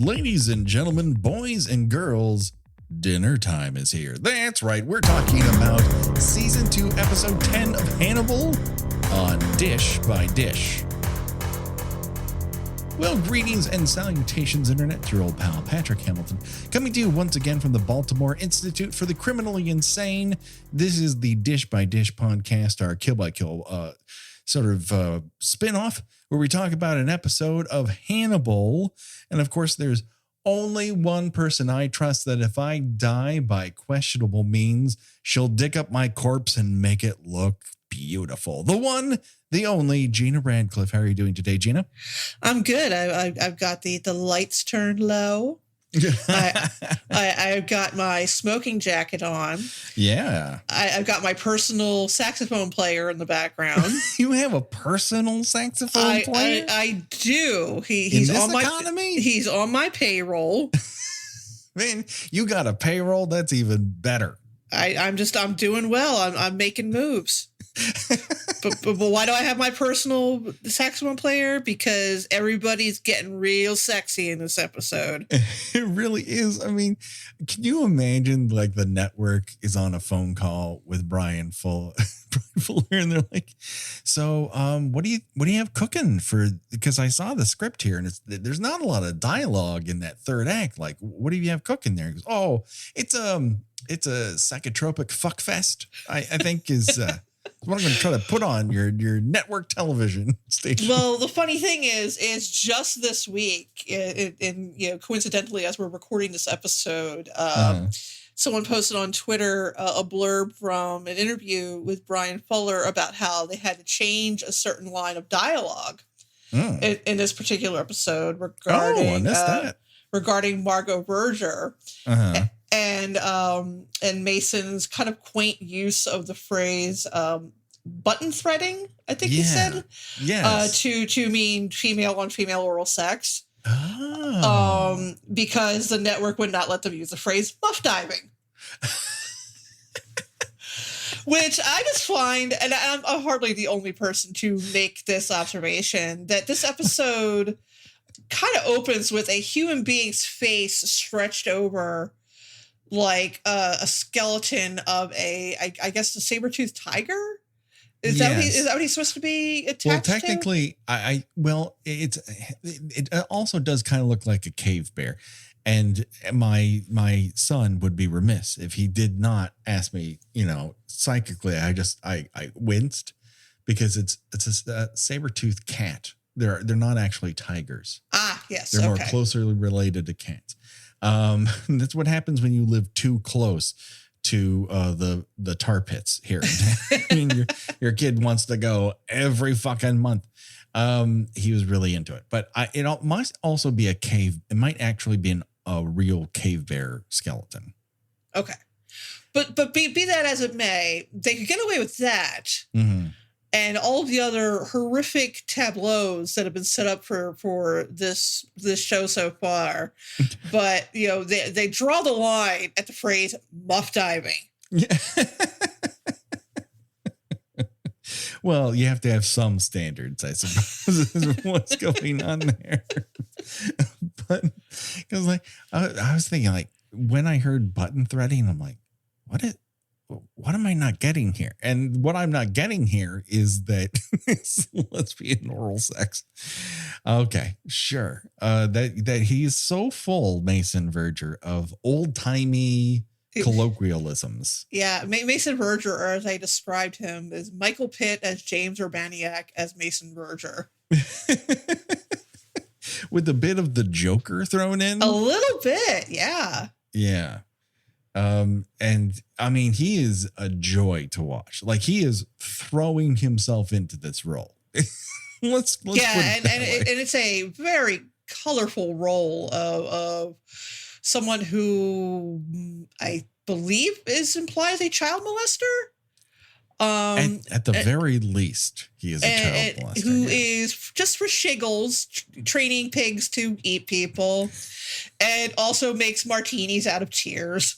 Ladies and gentlemen, boys and girls, dinner time is here. That's right, we're talking about Season 2, Episode 10 of Hannibal on Dish by Dish. Well, greetings and salutations, Internet. It's your old pal, Patrick Hamilton, coming to you once again from the Baltimore Institute for the Criminally Insane. This is the Dish by Dish podcast, our kill by kill spin-off, where we talk about an episode of Hannibal. And of course, there's only one person I trust that if I die by questionable means, she'll dig up my corpse and make it look beautiful. The one, the only, Gina Radcliffe. How are you doing today, Gina? I'm good. I've got the lights turned low. I've got my smoking jacket on. Yeah. I've got my personal saxophone player in the background. You have a personal saxophone player? I do. He's in this on economy? He's on my payroll. Man, you got a payroll? That's even better. I'm doing well. I'm making moves. but why do I have my personal saxophone player? Because everybody's getting real sexy in this episode. It really is. I mean, can you imagine like the network is on a phone call with Brian Fuller and they're like, so what do you have cooking for, because I saw the script here and there's not a lot of dialogue in that third act. Like, what do you have cooking there? He goes, oh, it's a psychotropic fuck fest, I think is what I'm going to try to put on your network television station. Well, the funny thing is just this week, coincidentally, as we're recording this episode, someone posted on Twitter a blurb from an interview with Brian Fuller about how they had to change a certain line of dialogue in this particular episode regarding Margot Berger. And Mason's kind of quaint use of the phrase button threading, I think he said, to mean female on female oral sex. Oh. Because the network would not let them use the phrase muff diving. Which I just find, and I'm hardly the only person to make this observation, that this episode kind of opens with a human being's face stretched over like a skeleton of I guess, a saber-toothed tiger. Is that what he's supposed to be attached to? Well, technically, it also does kind of look like a cave bear. And my son would be remiss if he did not ask me, psychically. I winced because it's a saber-toothed cat. They're not actually tigers. Ah, yes. They're more closely related to cats. That's what happens when you live too close to the tar pits here. I mean, your kid wants to go every fucking month. He was really into it, but it might also be a cave. It might actually be a real cave bear skeleton. Okay, but be that as it may, they could get away with that. Mm-hmm. And all of the other horrific tableaus that have been set up for this show so far. But, they draw the line at the phrase muff diving. Yeah. Well, you have to have some standards, I suppose, is what's going on there. But because I was thinking, like, when I heard button threading, I'm like, what am I not getting here? And what I'm not getting here is that it's lesbian oral sex. Okay, sure. That he's so full, Mason Verger, of old-timey colloquialisms. Yeah, Mason Verger, or as I described him, is Michael Pitt as James Urbaniak as Mason Verger. With a bit of the Joker thrown in? A little bit, yeah. Yeah. And I mean, he is a joy to watch. Like, he is throwing himself into this role. let's yeah, and it's a very colorful role of someone who I believe is implied as a child molester. At the very least, he is a child molester. Who is just for shiggles training pigs to eat people, and also makes martinis out of tears.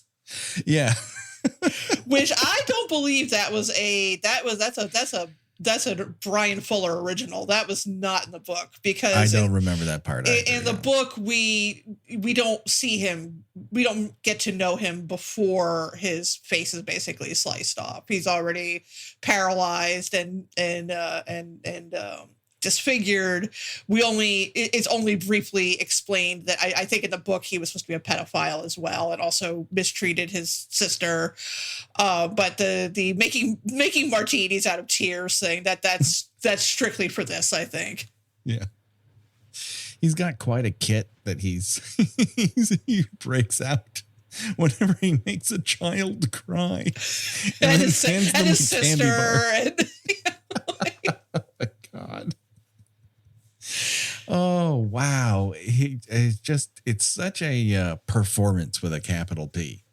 Yeah. Which I don't believe that's a that's a Brian Fuller original. That was not in the book, because I don't remember that part. In the book, we don't see him. We don't get to know him before his face is basically sliced off. He's already paralyzed and disfigured. It's only briefly explained that I think in the book he was supposed to be a pedophile as well, and also mistreated his sister. But the making martinis out of tears thing, that's strictly for this, I think. Yeah. He's got quite a kit that he breaks out whenever he makes a child cry. And his sister. And, oh my God. Oh, wow. It's such a performance with a capital P.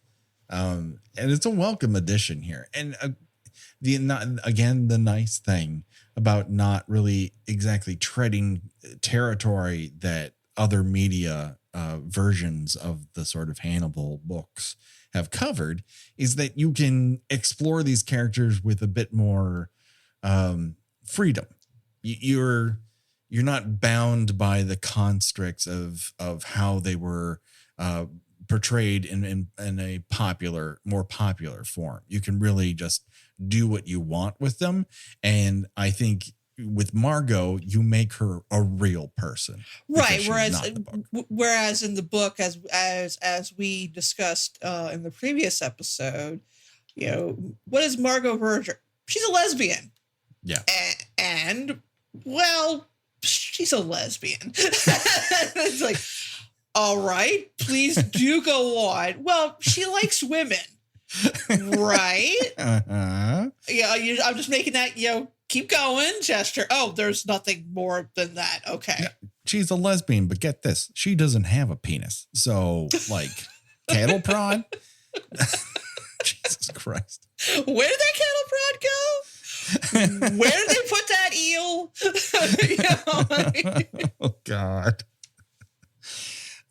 And it's a welcome addition here. And the nice thing about not really exactly treading territory that other media versions of the sort of Hannibal books have covered is that you can explore these characters with a bit more freedom. You're not bound by the constricts of how they were portrayed in a more popular form. You can really just do what you want with them. And I think with Margot, you make her a real person. Right. Whereas in the book, as we discussed in the previous episode, what is Margot Verger? She's a lesbian. Yeah. And well, she's a lesbian. It's like, all right, please do go on. Well, she likes women. Right? Uh-huh. Yeah, I'm just making that, keep going gesture. Oh, there's nothing more than that. Okay. Yeah, she's a lesbian, but get this. She doesn't have a penis. So, like, cattle prod? Jesus Christ. Where did that cattle prod go? Where did they put that eel? Oh, God.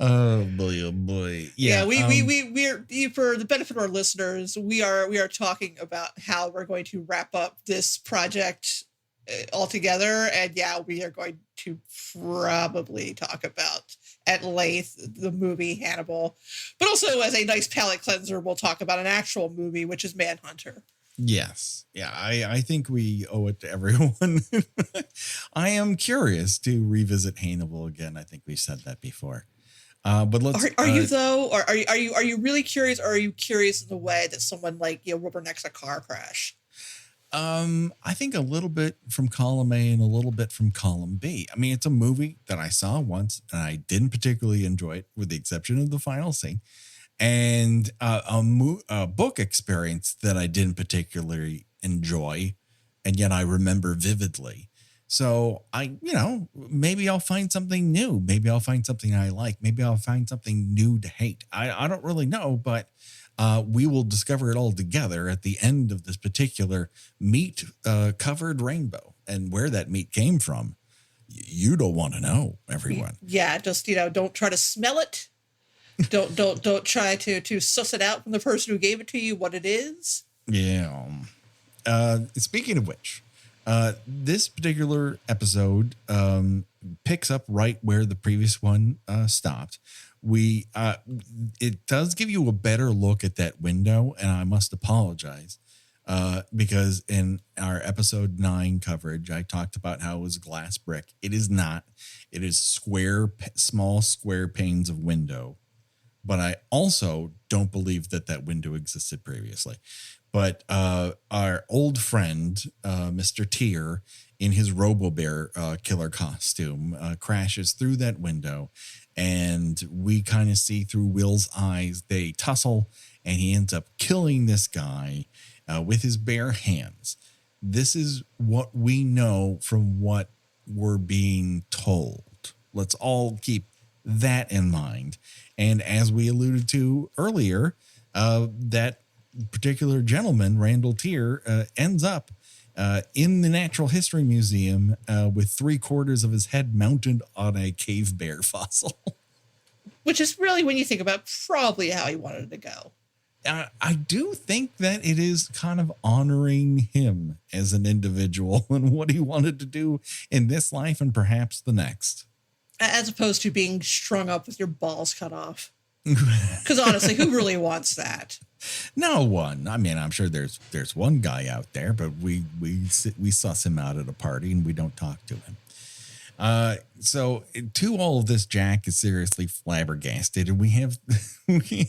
Oh boy. Yeah. We're for the benefit of our listeners, we are talking about how we're going to wrap up this project altogether, and we are going to probably talk about at length the movie Hannibal, but also as a nice palate cleanser, we'll talk about an actual movie, which is Manhunter. Yes. Yeah. I think we owe it to everyone. I am curious to revisit Hannibal again. I think we said that before. But let's. Are you though, or are you really curious, or are you curious in the way that someone like rubbernecks a car crash? I think a little bit from column A and a little bit from column B. I mean, it's a movie that I saw once and I didn't particularly enjoy it, with the exception of the final scene, and a book experience that I didn't particularly enjoy, and yet I remember vividly. So maybe I'll find something new. Maybe I'll find something I like. Maybe I'll find something new to hate. I don't really know, but we will discover it all together at the end of this particular meat covered rainbow. And where that meat came from, you don't want to know, everyone. Yeah, just don't try to smell it. Don't try to suss it out from the person who gave it to you what it is. Yeah. Speaking of which. This particular episode picks up right where the previous one stopped. It does give you a better look at that window, and I must apologize because in our episode 9 coverage, I talked about how it was glass brick. It is not. It is small square panes of window. But I also don't believe that window existed previously. But our old friend, Mr. Tier, in his Robo-Bear killer costume, crashes through that window. And we kind of see through Will's eyes. They tussle, and he ends up killing this guy with his bare hands. This is what we know from what we're being told. Let's all keep that in mind. And as we alluded to earlier, that particular gentleman, Randall Tier, ends up in the Natural History Museum with 3/4 of his head mounted on a cave bear fossil. Which is really, when you think about it, probably how he wanted it to go. I do think that it is kind of honoring him as an individual and what he wanted to do in this life and perhaps the next. As opposed to being strung up with your balls cut off. Because honestly, who really wants that? No one. I mean, I'm sure there's one guy out there, but we suss him out at a party and we don't talk to him. So to all of this, Jack is seriously flabbergasted, and we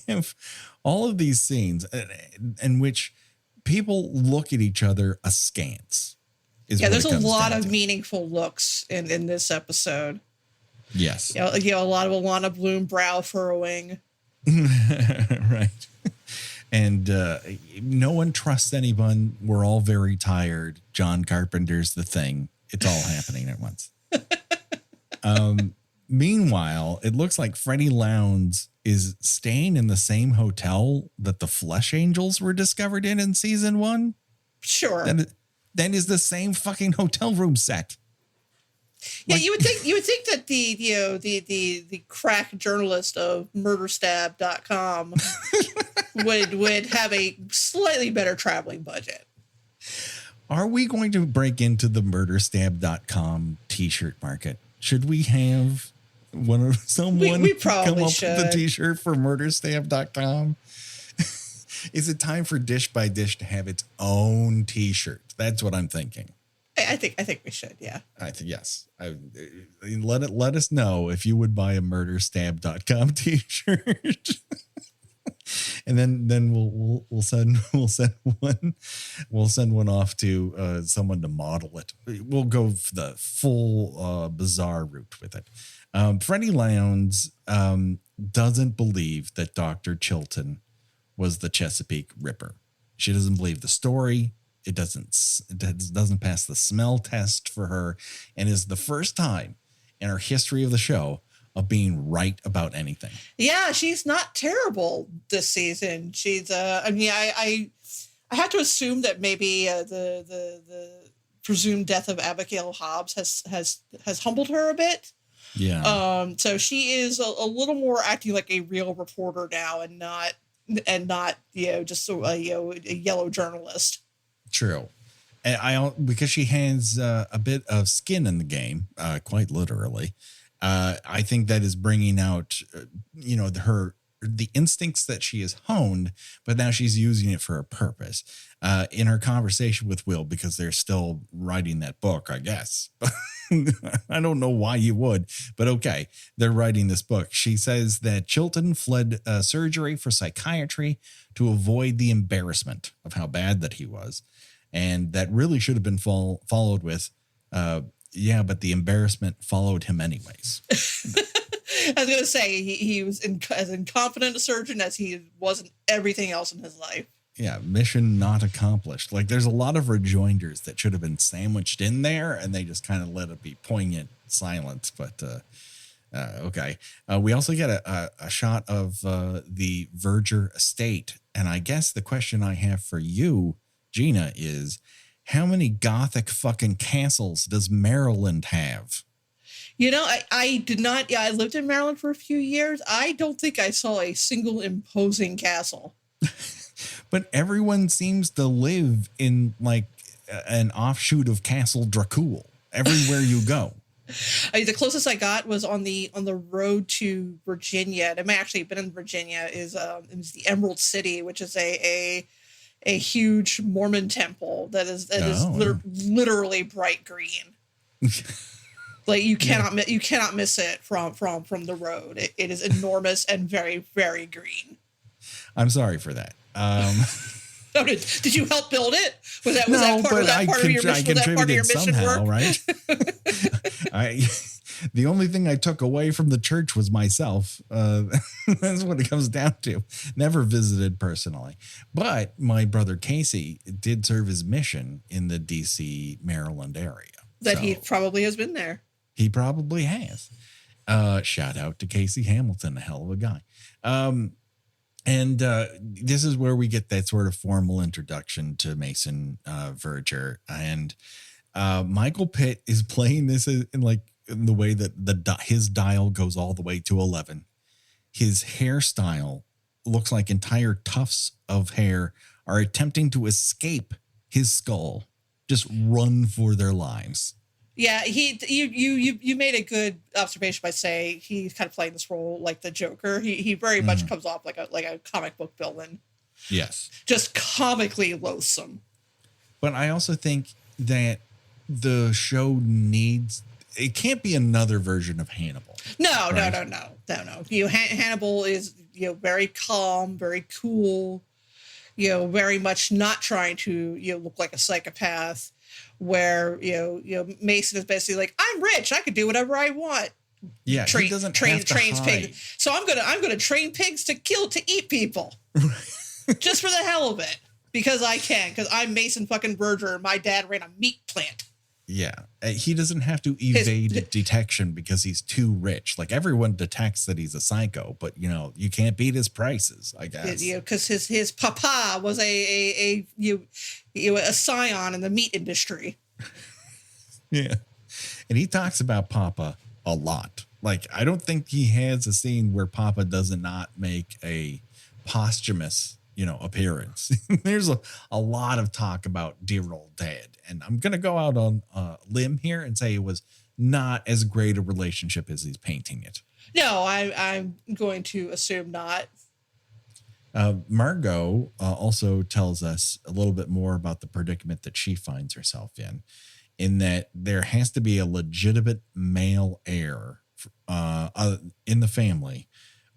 have all of these scenes in which people look at each other askance. Yeah, there's a lot of meaningful looks in this episode. Yes. You know, a lot of Alana Bloom brow furrowing. Right. And no one trusts anyone. We're all very tired. John Carpenter's The Thing. It's all happening at once. Meanwhile, it looks like Freddie Lounds is staying in the same hotel that the Flesh Angels were discovered in season 1. Sure. Then is the same fucking hotel room set. Yeah, like, you would think that the crack journalist of murderstab.com would have a slightly better traveling budget. Are we going to break into the murderstab.com t-shirt market? Should we have someone we probably come up should. with a t-shirt for murderstab.com? Is it time for Dish by Dish to have its own t-shirt? That's what I'm thinking. I think we should. Yeah. I think yes. Let us know if you would buy a murderstab.com t-shirt. And then we'll send one off to someone to model it. We'll go for the full bizarre route with it. Freddie Lounds doesn't believe that Dr. Chilton was the Chesapeake Ripper. She doesn't believe the story. It doesn't pass the smell test for her, and is the first time in her history of the show of being right about anything. Yeah, she's not terrible this season. She's I have to assume that maybe the presumed death of Abigail Hobbs has humbled her a bit. Yeah. So she is a little more acting like a real reporter now, and not just a yellow journalist. True. And because she has a bit of skin in the game, quite literally. I think that is bringing out, the instincts that she has honed, but now she's using it for a purpose. In her conversation with Will, because they're still writing that book, I guess. I don't know why you would, but okay, they're writing this book. She says that Chilton fled surgery for psychiatry to avoid the embarrassment of how bad that he was. And that really should have been followed with, yeah, but the embarrassment followed him anyways. I was going to say he was as incompetent a surgeon as he was in everything else in his life. Yeah, mission not accomplished. Like, there's a lot of rejoinders that should have been sandwiched in there, and they just kind of let it be poignant silence. But okay. We also get a shot of the Verger estate. And I guess the question I have for you, Gina, is how many gothic fucking castles does Maryland have? I did not. Yeah, I lived in Maryland for a few years. I don't think I saw a single imposing castle. But everyone seems to live in like an offshoot of Castle Dracul everywhere you go. The closest I got was on the road to Virginia. It might actually have been in Virginia. It was the Emerald City, which is a huge Mormon temple that is literally bright green. Like you cannot miss it from the road. It is enormous and very, very green. I'm sorry for that. Did you help build it? Was that part of your mission somehow, work? Right? The only thing I took away from the church was myself. That's what it comes down to. Never visited personally, but my brother Casey did serve his mission in the DC, Maryland area. He probably has been there. He probably has. Shout out to Casey Hamilton, a hell of a guy. And this is where we get that sort of formal introduction to Mason Verger. And Michael Pitt is playing this in the way that his dial goes all the way to 11. His hairstyle looks like entire tufts of hair are attempting to escape his skull, just run for their lives. Yeah, you made a good observation by saying he's kind of playing this role like the Joker. He very much comes off like a comic book villain. Yes. Just comically loathsome. But I also think that the show needs, it can't be another version of Hannibal. No. Right? Hannibal is, very calm, very cool, very much not trying to, look like a psychopath, where, Mason is basically like, I'm rich, I could do whatever I want. Yeah, he doesn't have to trains hide. pigs. So I'm gonna train pigs to eat people. Just for the hell of it. Because I can, because I'm Mason fucking Berger and my dad ran a meat plant. Yeah. He doesn't have to evade detection because he's too rich. Like, everyone detects that he's a psycho, but you can't beat his prices, I guess. Because his papa was a scion in the meat industry. Yeah. And he talks about Papa a lot. Like, I don't think he has a scene where Papa does not make a posthumous appearance. There's a lot of talk about dear old dad, and I'm gonna go out on a limb here and say it was not as great a relationship as he's painting it. No, I'm going to assume not. Margot also tells us a little bit more about the predicament that she finds herself in that there has to be a legitimate male heir in the family.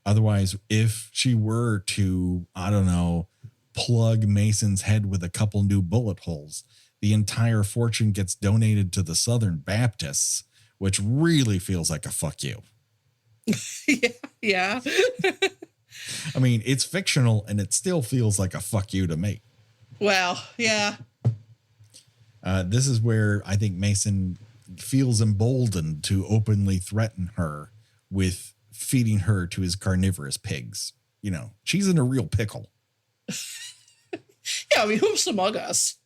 Otherwise, if she were to, I don't know, plug Mason's head with a couple new bullet holes, the entire fortune gets donated to the Southern Baptists, which really feels like a fuck you. Yeah. I mean, it's fictional and it still feels like a fuck you to me. Well, yeah. This is where I think Mason feels emboldened to openly threaten her with feeding her to his carnivorous pigs. She's in a real pickle. Yeah, I mean, who's among us?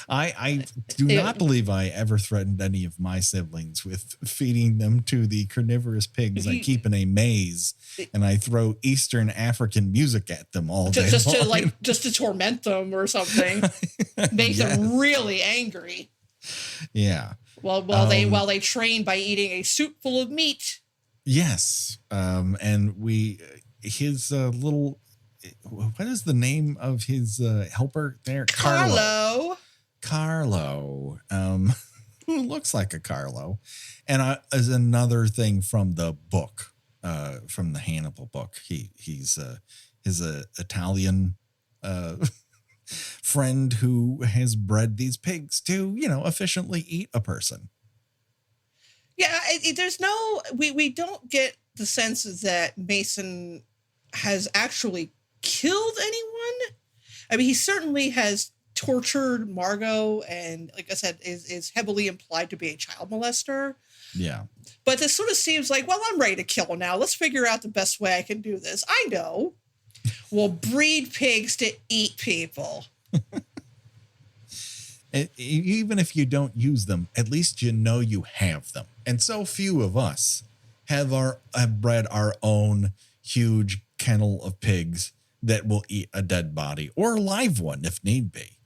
I do not believe I ever threatened any of my siblings with feeding them to the carnivorous pigs I keep in a maze, and I throw Eastern African music at them all day long. just to torment them or something. Make them really angry. Yeah. While they train by eating a soup full of meat. Yes. And his little, what is the name of his helper there? Carlo. Who looks like a Carlo. And as another thing from the book, from the Hannibal book, he's his Italian friend who has bred these pigs to, efficiently eat a person. Yeah, there's no, we don't get the sense that Mason has actually killed anyone. I mean, he certainly has tortured Margot and, like I said, is heavily implied to be a child molester. Yeah. But this sort of seems like, well, I'm ready to kill now. Let's figure out the best way I can do this. I know. We'll breed pigs to eat people. Even if you don't use them, at least you have them. And so few of us have bred our own huge kennel of pigs that will eat a dead body or a live one if need be.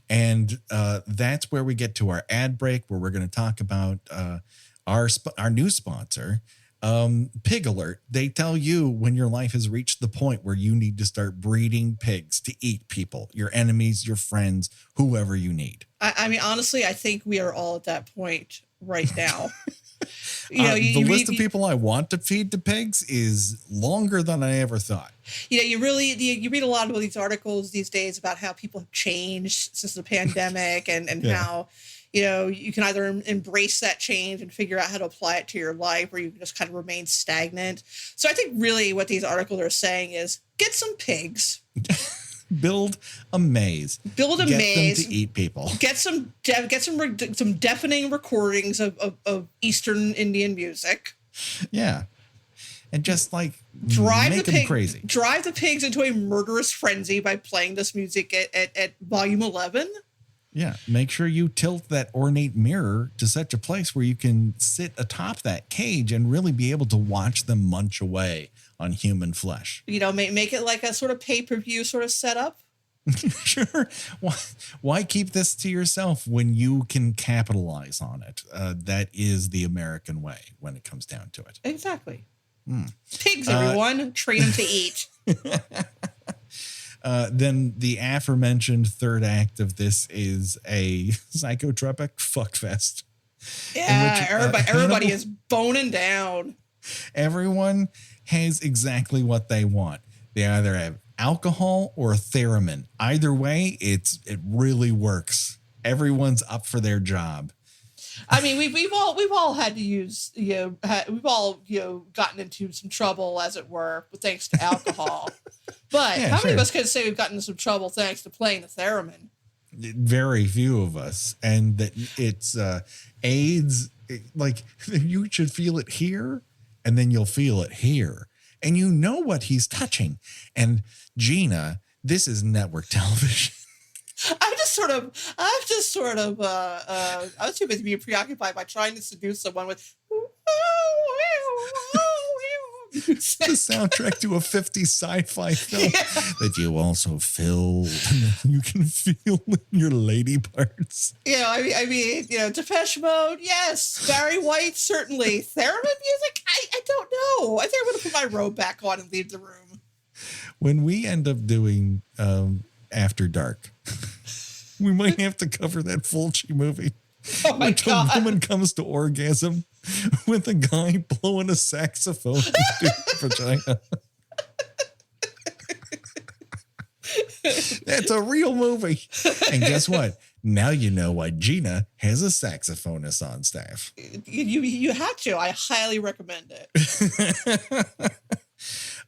And that's where we get to our ad break, where we're going to talk about our new sponsor, Pig Alert. They tell you when your life has reached the point where you need to start breeding pigs to eat people, your enemies, your friends, whoever you need. I mean, honestly, I think we are all at that point right now. The list of people I want to feed to pigs is longer than I ever thought. You read a lot of these articles these days about how people have changed since the pandemic and how, you can either embrace that change and figure out how to apply it to your life, or you can just kind of remain stagnant. So I think really what these articles are saying is get some pigs. Build a maze. Get them to eat people. Get some deafening recordings of Eastern Indian music. Yeah, and just make them crazy. Drive the pigs into a murderous frenzy by playing this music at volume 11. Yeah, make sure you tilt that ornate mirror to such a place where you can sit atop that cage and really be able to watch them munch away on human flesh. You know, make it like a sort of pay-per-view sort of setup. Sure. Why keep this to yourself when you can capitalize on it? That is the American way when it comes down to it. Exactly. Pigs, everyone. Train them to eat. Then the aforementioned third act of this is a psychotropic fuckfest. Yeah, everybody is boning down. Everyone has exactly what they want. They either have alcohol or theremin. Either way, it really works. Everyone's up for their job. I mean, we've all had to use, we've all gotten into some trouble, as it were, thanks to alcohol. But how many of us could say we've gotten into some trouble thanks to playing the theremin? Very few of us, and that it's AIDS. Like, you should feel it here, and then you'll feel it here, and you know what he's touching. And Gina, this is network television. I was too busy being preoccupied by trying to seduce someone with the soundtrack to a 50s sci-fi film that you also feel, you can feel in your lady parts. I mean, Depeche Mode, yes. Barry White, certainly. Theremin music, I don't know. I think I'm going to put my robe back on and leave the room. When we end up doing After Dark, we might have to cover that Fulci movie. Oh my God. A woman comes to orgasm with a guy blowing a saxophone into her vagina. That's a real movie. And guess what? Now you know why Gina has a saxophonist on staff. You had to. I highly recommend it.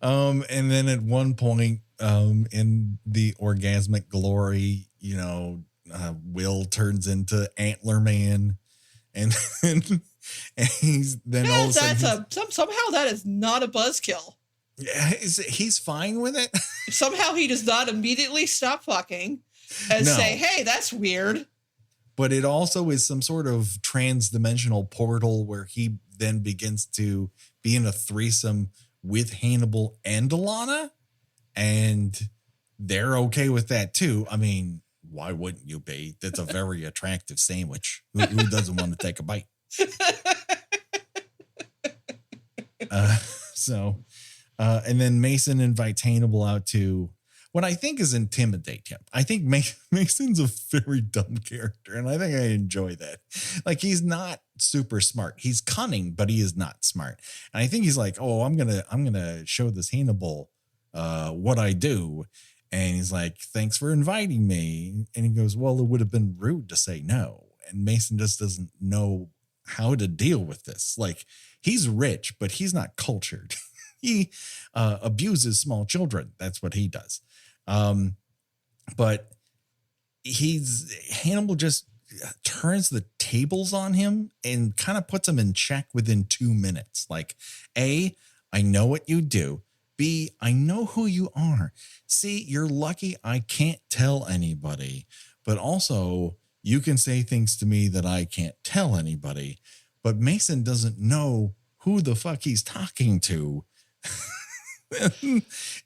And then at one point, in the orgasmic glory, Will turns into Antler Man, and he's then all of a sudden somehow that is not a buzzkill. Yeah, he's fine with it. Somehow he does not immediately stop fucking and say, "Hey, that's weird." But it also is some sort of trans-dimensional portal where he then begins to be in a threesome with Hannibal and Alana, and they're okay with that too. I mean, why wouldn't you be? That's a very attractive sandwich. Who doesn't want to take a bite? And then Mason invites Hannibal out to what I think is intimidate him. I think Mason's a very dumb character, and I think I enjoy that. Like, he's not super smart. He's cunning, but he is not smart. And I think he's like, "Oh, I'm gonna show this Hannibal what I do." And he's like, "Thanks for inviting me." And he goes, "Well, it would have been rude to say no." And Mason just doesn't know how to deal with this. Like, he's rich, but he's not cultured. He abuses small children. That's what he does. But Hannibal just turns the tables on him and kind of puts him in check within 2 minutes. Like, A, I know what you do. B, I know who you are. C, you're lucky I can't tell anybody. But also, you can say things to me that I can't tell anybody. But Mason doesn't know who the fuck he's talking to.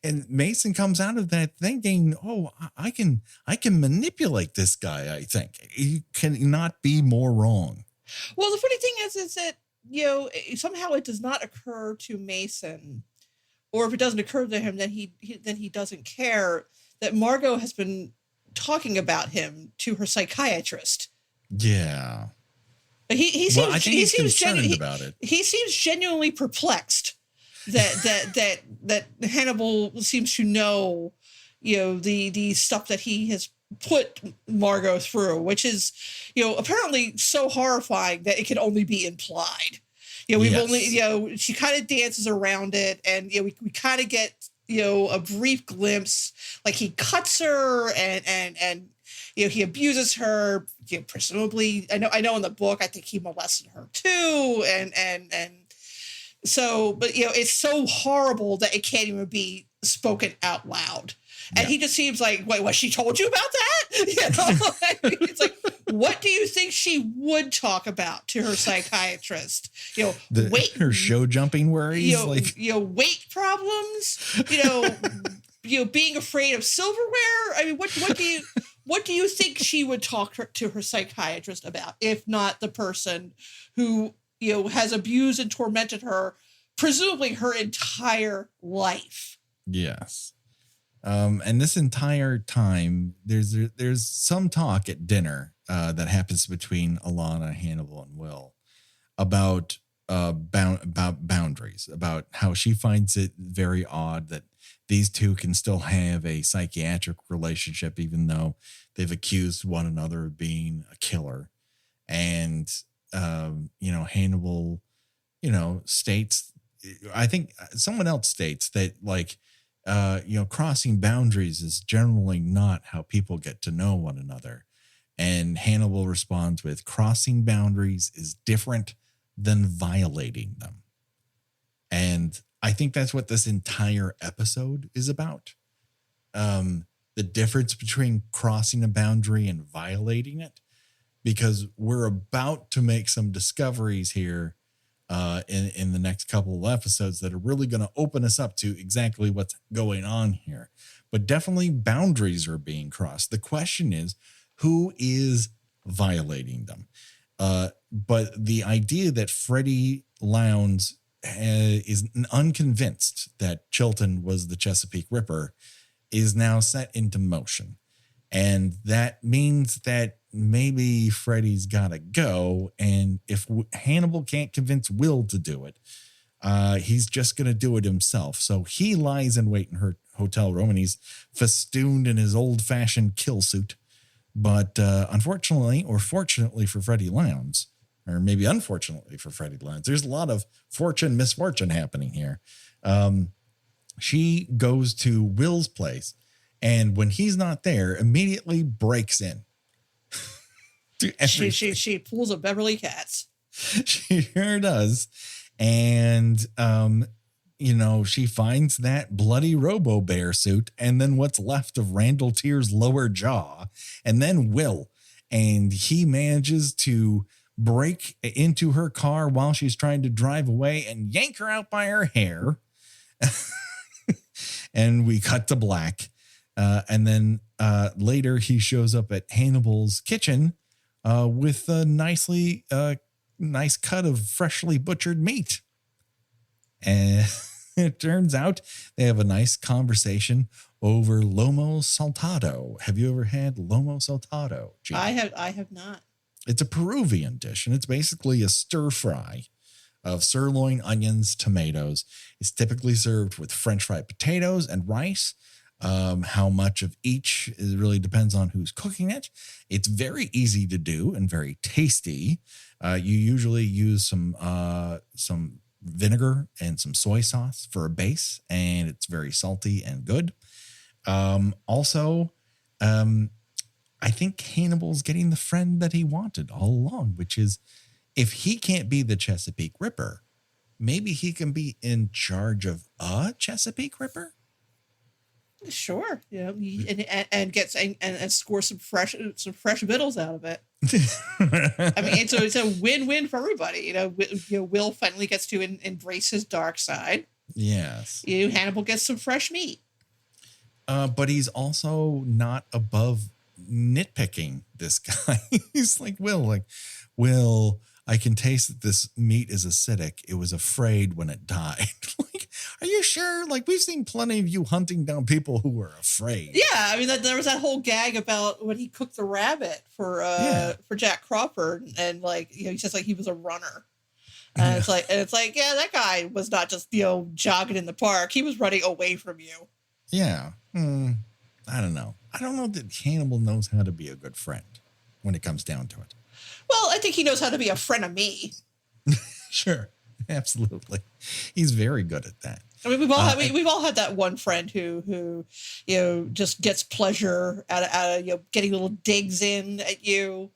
And Mason comes out of that thinking, "Oh, I can manipulate this guy." I think he cannot be more wrong. Well, the funny thing is that somehow it does not occur to Mason, or if it doesn't occur to him, then he doesn't care that Margot has been talking about him to her psychiatrist. Yeah, he seems concerned about it. He seems genuinely perplexed that Hannibal seems to know, the stuff that he has put Margot through, which is, apparently so horrifying that it can only be implied. We've only, she kind of dances around it, and we kind of get, a brief glimpse, like he cuts her and he abuses her, presumably. I know in the book, I think he molested her too, and So, but it's so horrible that it can't even be spoken out loud. And he just seems like, wait, what? She told you about that? It's like, what do you think she would talk about to her psychiatrist? Weight, her show jumping worries, weight problems. Being afraid of silverware. I mean, what do you think she would talk to her psychiatrist about, if not the person who has abused and tormented her, presumably her entire life? Yes. And this entire time, there's some talk at dinner that happens between Alana, Hannibal, and Will about boundaries, about how she finds it very odd that these two can still have a psychiatric relationship, even though they've accused one another of being a killer. And, Hannibal, states, I think someone else states that, like, crossing boundaries is generally not how people get to know one another. And Hannibal responds with, crossing boundaries is different than violating them. And I think that's what this entire episode is about. The difference between crossing a boundary and violating it, because we're about to make some discoveries here in the next couple of episodes that are really going to open us up to exactly what's going on here. But definitely boundaries are being crossed. The question is, who is violating them? But the idea that Freddie Lowndes is unconvinced that Chilton was the Chesapeake Ripper is now set into motion. And that means that maybe Freddie's got to go. And if Hannibal can't convince Will to do it, he's just going to do it himself. So he lies in wait in her hotel room, and he's festooned in his old-fashioned kill suit. But unfortunately, or fortunately for Freddie Lowndes, or maybe unfortunately for Freddie Lowndes, there's a lot of misfortune happening here. She goes to Will's place, and when he's not there, immediately breaks in. She pulls a Beverly Cats. She sure does. And, she finds that bloody Robo Bear suit, and then what's left of Randall Tier's lower jaw, and then Will. And he manages to break into her car while she's trying to drive away and yank her out by her hair. And we cut to black. And then later he shows up at Hannibal's kitchen with a nice cut of freshly butchered meat. And it turns out they have a nice conversation over lomo saltado. Have you ever had lomo saltado, Gina? I have not. It's a Peruvian dish, and it's basically a stir fry of sirloin, onions, tomatoes. It's typically served with French fried potatoes and rice. How much of each really depends on who's cooking it. It's very easy to do and very tasty. You usually use some vinegar and some soy sauce for a base, and it's very salty and good. I think Hannibal's getting the friend that he wanted all along, which is, if he can't be the Chesapeake Ripper, maybe he can be in charge of a Chesapeake Ripper. Sure, and gets and score some fresh victuals out of it. I mean, it's a win-win for everybody. Will finally gets to embrace his dark side. Yes. Hannibal gets some fresh meat. But he's also not above nitpicking this guy. He's like, Will, I can taste that this meat is acidic. It was afraid when it died. Like, are you sure? Like, we've seen plenty of you hunting down people who were afraid. Yeah, I mean, there was that whole gag about when he cooked the rabbit for Jack Crawford, and he says he was a runner. And it's like, yeah, that guy was not just jogging in the park. He was running away from you. Yeah. I don't know. I don't know that Hannibal knows how to be a good friend when it comes down to it. Well, I think he knows how to be a friend of me. Sure. Absolutely. He's very good at that. I mean, we've all had that one friend who just gets pleasure out of getting little digs in at you,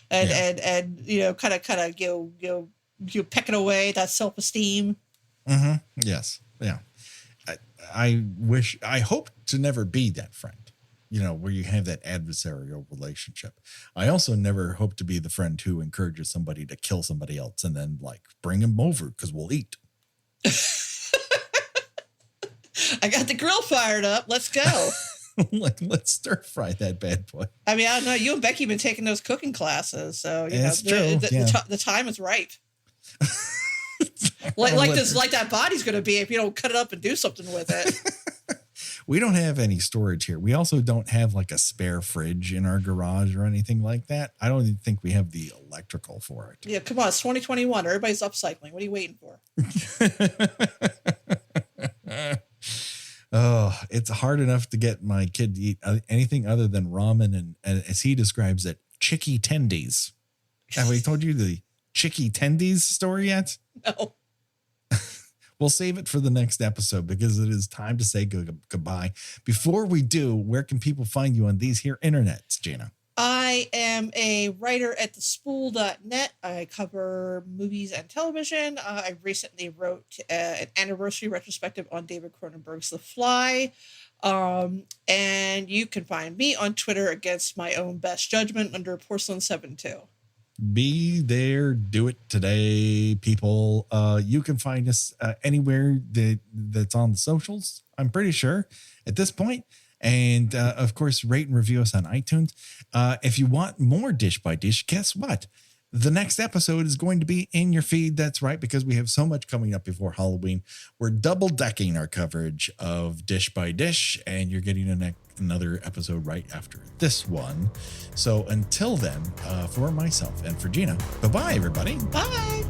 and kind of pecking away that self-esteem. Yes. Yeah. I hope to never be that friend, where you have that adversarial relationship. I also never hope to be the friend who encourages somebody to kill somebody else and then bring him over because we'll eat. I got the grill fired up. Let's go. Let's stir fry that bad boy. I mean, I don't know. You and Becky have been taking those cooking classes, so the time is ripe. like that body's going to be if you don't cut it up and do something with it. We don't have any storage here. We also don't have a spare fridge in our garage or anything like that. I don't even think we have the electrical for it. Yeah, come on. It's 2021. Everybody's upcycling. What are you waiting for? Oh, it's hard enough to get my kid to eat anything other than ramen and as he describes it, chicky tendies. Have we told you the chicky tendies story yet? No. We'll save it for the next episode because it is time to say goodbye. Before we do, where can people find you on these here internets, Gina? I am a writer at thespool.net. I cover movies and television. I recently wrote an anniversary retrospective on David Cronenberg's The Fly. And you can find me on Twitter against my own best judgment under Porcelain72. Be there, do it today, people. You can find us anywhere that's on the socials, I'm pretty sure, at this point. And of course, rate and review us on iTunes. If you want more Dish by Dish, guess what? The next episode is going to be in your feed. That's right, because we have so much coming up before Halloween. We're double decking our coverage of Dish by Dish, and you're getting another episode right after this one. So until then, for myself and for Gina, bye-bye, everybody. Bye.